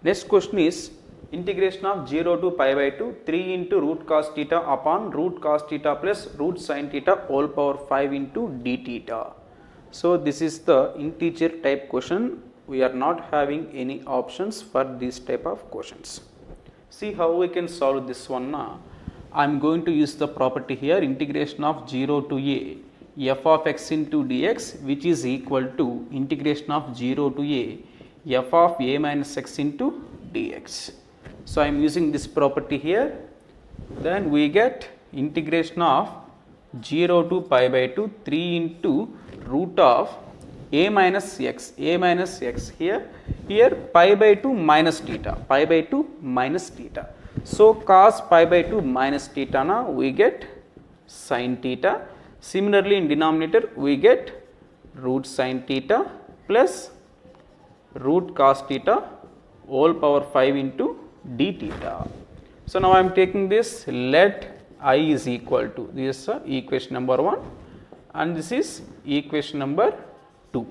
Next question is integration of 0 to pi by 2 3 into root cos theta upon root cos theta plus root sin theta whole power 5 into d theta. So this is the integer type question. We are not having any options for this type of questions. See how we can solve this one now. I am going to use the property here, integration of 0 to a f of x into dx, which is equal to integration of 0 to a f of a minus x into dx. So I am using this property here. Then we get integration of 0 to pi by 2 3 into root of a minus x here pi by 2 minus theta, pi by 2 minus theta. So cos pi by 2 minus theta, now we get sin theta. Similarly in denominator we get root sin theta plus root cos theta whole power 5 into d theta. So now I am taking this, let I is equal to, this is equation number 1 and this is equation number 2.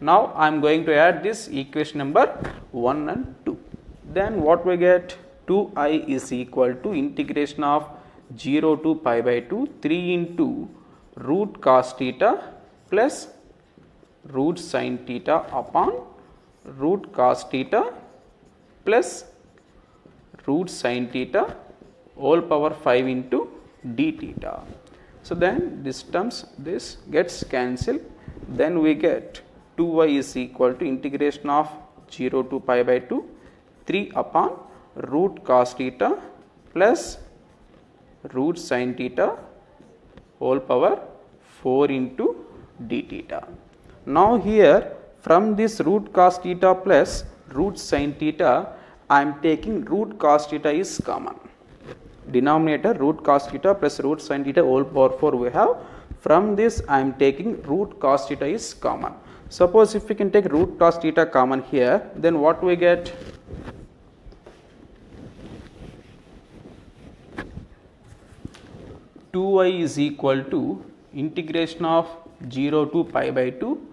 Now I am going to add this equation number 1 and 2. Then what we get, 2I is equal to integration of 0 to pi by 2 3 into root cos theta plus root sin theta upon root cos theta plus root sin theta whole power 5 into d theta. So then this terms, this gets cancelled. Then we get 2y is equal to integration of 0 to pi by 2 3 upon root cos theta plus root sin theta whole power 4 into d theta. Now here from this root cos theta plus root sin theta, I am taking root cos theta is common. Denominator root cos theta plus root sin theta whole power 4 we have. From this I am taking root cos theta is common. Suppose if we can take root cos theta common here, then what we get? Two y is equal to integration of 0 to pi by 2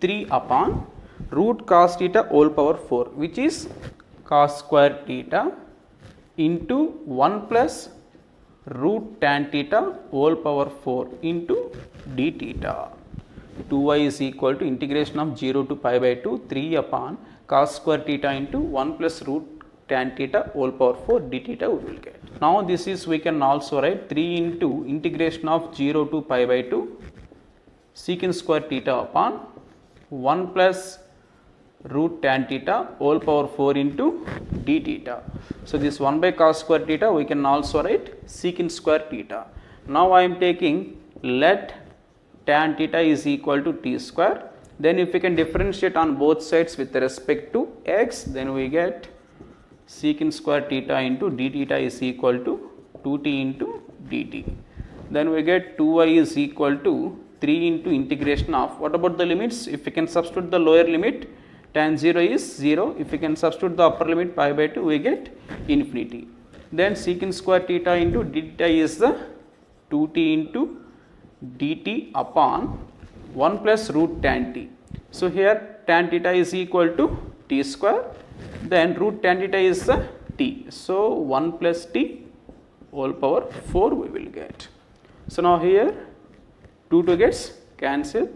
3 upon root cos theta whole power 4, which is cos square theta into 1 plus root tan theta whole power 4 into d theta. 2y is equal to integration of 0 to pi by 2 3 upon cos square theta into 1 plus root tan theta whole power 4 d theta we will get. Now this is, we can also write 3 into integration of 0 to pi by 2 secant square theta upon 1 plus root tan theta whole power 4 into d theta. So this 1 by cos square theta we can also write secant square theta. Now I am taking let tan theta is equal to t square. Then if we can differentiate on both sides with respect to x, then we get secant square theta into d theta is equal to 2t into dt. Then we get 2y is equal to 3 into integration of, what about the limits? If we can substitute the lower limit, tan 0 is 0. If we can substitute the upper limit pi by 2, we get infinity. Then secant square theta into d theta is the 2t into dt upon 1 plus root tan t. So here tan theta is equal to t square, then root tan theta is the t. So 1 plus t whole power 4 we will get. So now here 2 gets cancelled.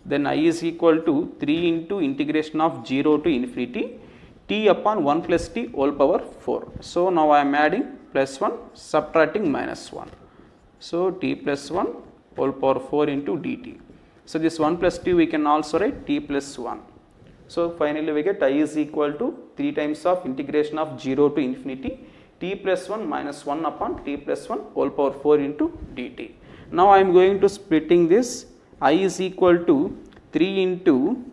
Then I is equal to 3 into integration of 0 to infinity t upon 1 plus t whole power 4. So now I am adding plus 1, subtracting minus 1. So t plus 1 whole power 4 into dt. So this 1 plus t we can also write t plus 1. So finally we get I is equal to 3 times of integration of 0 to infinity t plus 1 minus 1 upon t plus 1 whole power 4 into dt. Now I am going to splitting this. I is equal to 3 into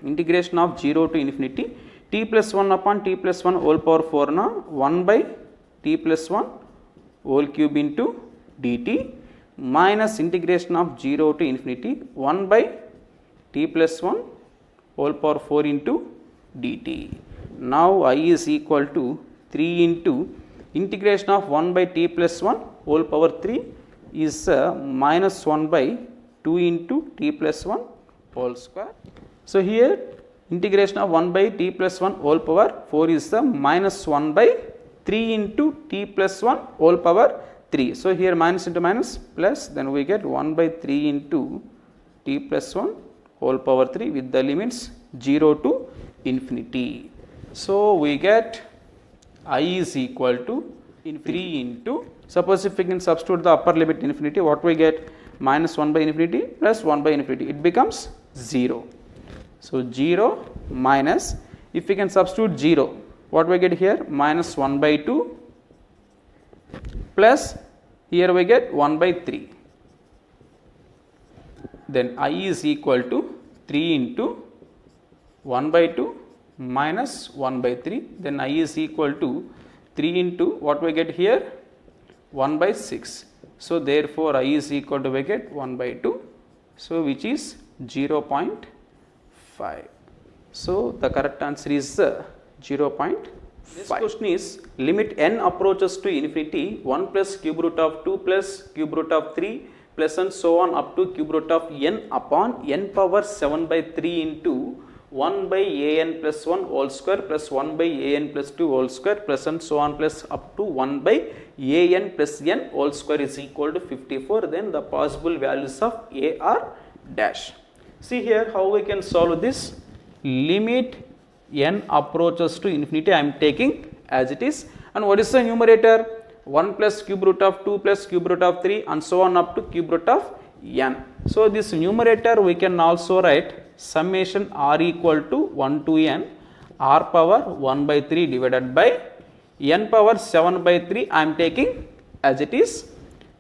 integration of 0 to infinity t plus 1 upon t plus 1 whole power 4 na 1 by t plus 1 whole cube into dt minus integration of 0 to infinity 1 by t plus 1 whole power 4 into dt. Now I is equal to 3 into integration of 1 by t plus 1 whole power 3 is minus 1 by 2 into t plus 1 whole square. So here integration of 1 by t plus 1 whole power 4 is the minus 1 by 3 into t plus 1 whole power 3. So, here minus into minus plus, then we get 1 by 3 into t plus 1 whole power 3 with the limits 0 to infinity. So, we get I is equal to 3 into, suppose if we can substitute the upper limit infinity, what we get? Minus 1 by infinity plus 1 by infinity, it becomes 0. So, 0 minus, if we can substitute 0, what we get here? Minus 1 by 2 plus here we get 1 by 3. Then I is equal to 3 into 1 by 2 minus 1 by 3. Then I is equal to 3 into what we get here? 1 by 6. So, therefore, I is equal to we get 1 by 2. So, which is 0.5. So, the correct answer is 0.5. This question is limit n approaches to infinity 1 plus cube root of 2 plus cube root of 3 plus and so on up to cube root of n upon n power 7 by 3 into 1 by an plus 1 whole square plus 1 by an plus 2 whole square plus and so on plus up to 1 by an plus n whole square is equal to 54. Then the possible values of a are dash. See here how we can solve this. Limit n approaches to infinity I am taking as it is, and what is the numerator? 1 plus cube root of 2 plus cube root of 3 and so on up to cube root of n. So, this numerator we can also write summation r equal to 1 to n r power 1 by 3 divided by n power 7 by 3 I am taking as it is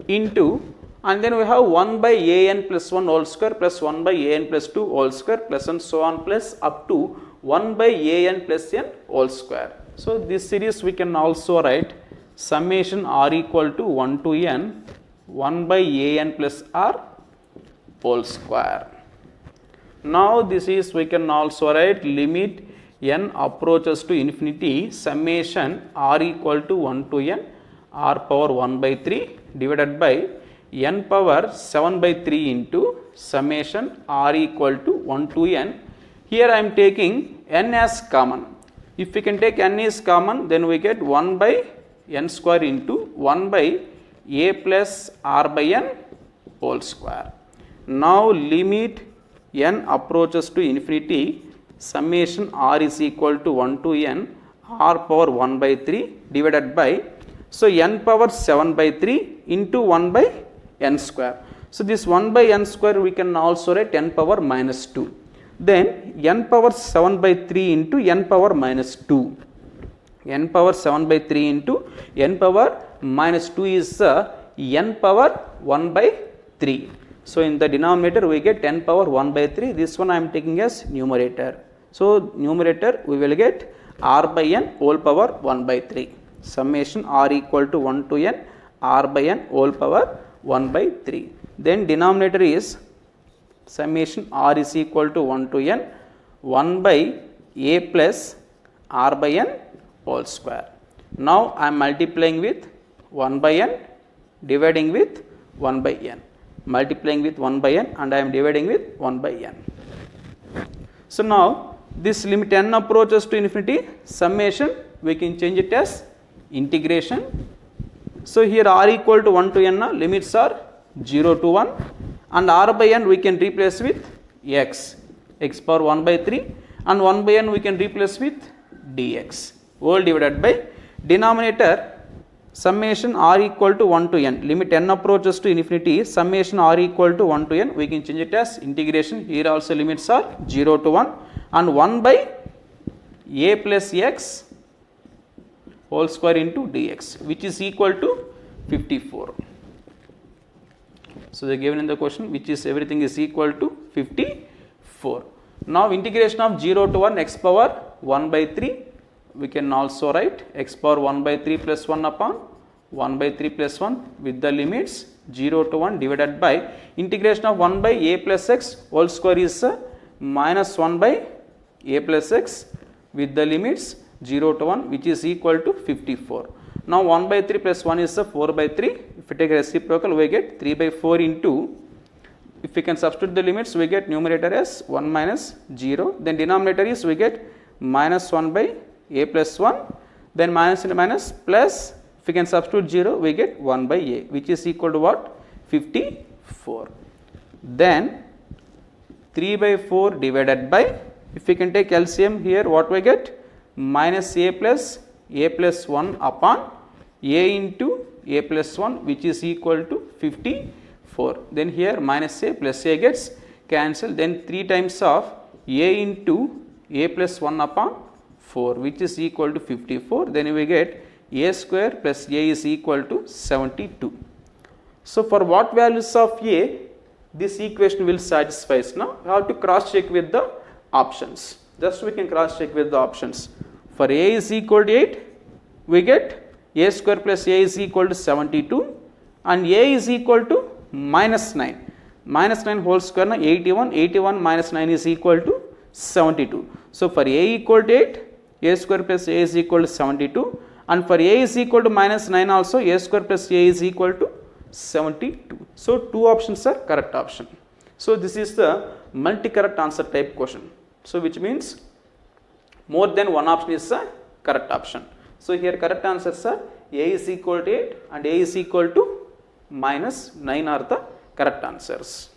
into, and then we have 1 by an plus 1 whole square plus 1 by an plus 2 whole square plus and so on plus up to 1 by an plus n whole square. So, this series we can also write summation r equal to 1 to n 1 by an plus r whole square. Now, this is we can also write limit n approaches to infinity summation r equal to 1 to n r power 1 by 3 divided by n power 7 by 3 into summation r equal to 1 to n. Here I am taking n as common. If we can take n is common, then we get 1 by n square into 1 by a plus r by n whole square. Now, limit n approaches to infinity summation r is equal to 1 to n r power 1 by 3 divided by, so n power 7 by 3 into 1 by n square. So, this 1 by n square we can also write n power minus 2. Then n power 7 by 3 into n power minus 2. N power 7 by 3 into n power minus 2 is n power 1 by 3. So, in the denominator we get 10 power 1 by 3. This one I am taking as numerator. So, numerator we will get r by n whole power 1 by 3. Summation r equal to 1 to n r by n whole power 1 by 3. Then denominator is summation r is equal to 1 to n 1 by a plus r by n whole square. Now, I am multiplying with 1 by n, dividing with 1 by n, multiplying with 1 by n, and I am dividing with 1 by n. So, now this limit n approaches to infinity summation we can change it as integration. So, here r equal to 1 to n limits are 0 to 1, and r by n we can replace with x, x power 1 by 3, and 1 by n we can replace with dx, whole divided by denominator summation r equal to 1 to n, limit n approaches to infinity summation r equal to 1 to n we can change it as integration. Here also limits are 0 to 1 and 1 by a plus x whole square into dx, which is equal to 54. So, they are given in the question which is everything is equal to 54. Now, integration of 0 to 1 x power 1 by 3 we can also write x power 1 by 3 plus 1 upon 1 by 3 plus 1 with the limits 0 to 1 divided by integration of 1 by a plus x whole square is minus 1 by a plus x with the limits 0 to 1 which is equal to 54. Now, 1 by 3 plus 1 is 4 by 3. If we take a reciprocal we get 3 by 4 into, if If we can substitute the limits, we get numerator as 1 minus 0. Then denominator is we get minus 1 by a plus 1. Then minus into minus plus. If we can substitute 0, we get 1 by a, which is equal to what? 54. Then 3 by 4 divided by, if we can take LCM here, what we get? Minus a plus 1 upon a into a plus 1, which is equal to 54. Then here minus a plus a gets cancelled. Then 3 times of a into a plus 1 upon 4, which is equal to 54. Then we get a square plus a is equal to 72. So for what values of a this equation will satisfy? Now we have to cross check with the options. Just we can cross check with the options. For a is equal to 8, we get a square plus a is equal to 72, and a is equal to minus 9. Minus 9 whole square na 81. 81 minus 9 is equal to 72. So for a equal to 8, a square plus a is equal to 72, and for a is equal to minus 9 also, a square plus a is equal to 72. So 2 options are correct option. So this is the multi-correct answer type question. So which means more than one option is a correct option. So here correct answers are a is equal to 8 and a is equal to minus 9 are the correct answers.